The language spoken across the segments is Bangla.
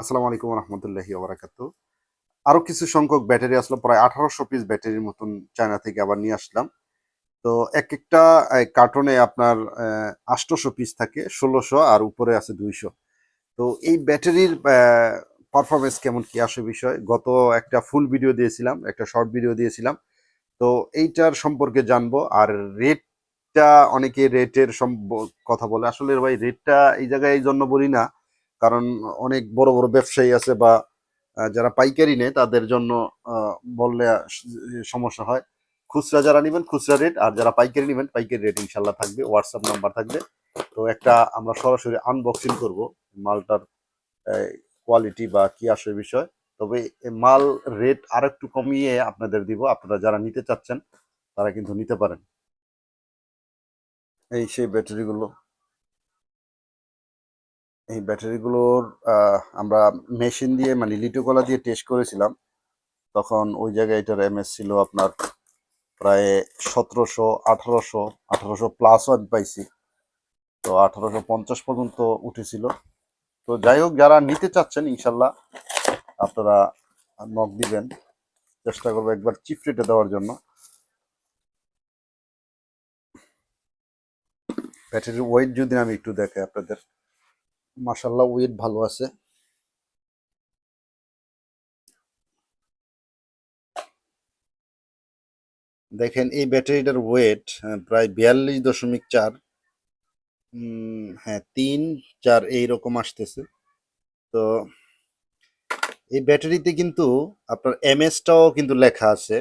আসসালামু আলাইকুম রহমতুল্লাহি ওবরাকাতু। আরো কিছু সংখ্যক ব্যাটারি আসলো, প্রায় 1800 পিস ব্যাটারির মতন চায়না থেকে আবার নিয়ে আসলাম। তো এক একটা কার্টনে আপনার 800 পিস থাকে, 1600 আর উপরে আছে 200। তো এই ব্যাটারির পারফরমেন্স কেমন কি আসে বিষয়, গত একটা ফুল ভিডিও দিয়েছিলাম, একটা শর্ট ভিডিও দিয়েছিলাম। তো এইটার সম্পর্কে জানবো। আর রেটটা, অনেকে রেটের কথা বলে, আসলে ভাই রেটটা এই জায়গায় এই জন্য বলি না, কারণ অনেক বড় বড় ব্যবসায়ী আছে বা যারা পাইকারি নেয় তাদের জন্য বললে সমস্যা হয়। খুচরা যারা নেবেন খুচরা রেট, আর যারা পাইকারি নেবেন পাইকারি রেট ইনশাল্লাহ থাকবে, হোয়াটসঅ্যাপ নাম্বার থাকবে। তো একটা আমরা সরাসরি আনবক্সিং করব মালটার কোয়ালিটি বা কি আসে বিষয়। তবে মাল রেট আর একটু কমিয়ে আপনাদের দিব, আপনারা যারা নিতে চাচ্ছেন তারা কিন্তু নিতে পারেন। এই সেই ব্যাটারিগুলো, এই ব্যাটারিগুলোর আমরা মেশিন দিয়ে মানে লিটো কলা দিয়ে টেস্ট করেছিলাম। তখন ওই জায়গায় এটার এমএস ছিল আপনার প্রায় 1700, 1800 প্লাসও আমি পাইছি। তো 1850 পর্যন্ত উঠেছিল। তো যাই হোক, যারা নিতে চাচ্ছেন ইনশাল্লাহ আপনারা নক দিবেন, চেষ্টা করবো একবার চিপ রেটে দেওয়ার জন্য। ব্যাটারির ওয়েট যদি আমি একটু দেখাই আপনাদের, মাশাল্লাহ ওয়েট ভালো আছে। দেখেন এই ব্যাটারিটার ওয়েট প্রায় 42.4, হ্যাঁ 3-4 এইরকম আসতেছে। তো এই ব্যাটারিতে কিন্তু আপনার এমএসটাও কিন্তু লেখা আছে,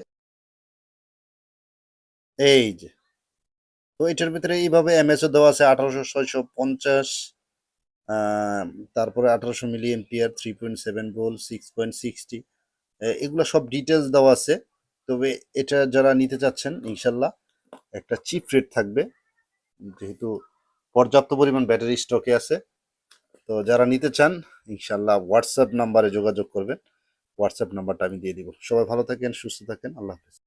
এই যে। তো এটার ভিতরে এইভাবে এমএসও দেওয়া আছে 1800/650, আহ, তারপরে 1800 mAh, 3.7 ভোল্ট, 6.60, এগুলো সব ডিটেলস দেওয়া আছে। তবে এটা যারা নিতে চাচ্ছেন ইনশাল্লাহ একটা চিপ রেট থাকবে, যেহেতু পর্যাপ্ত পরিমাণ ব্যাটারি স্টকে আছে। তো যারা নিতে চান ইনশাল্লাহ হোয়াটসঅ্যাপ নাম্বারে যোগাযোগ করবেন, হোয়াটসঅ্যাপ নাম্বারটা আমি দিয়ে দিব। সবাই ভালো থাকেন, সুস্থ থাকেন, আল্লাহ হাফেজ।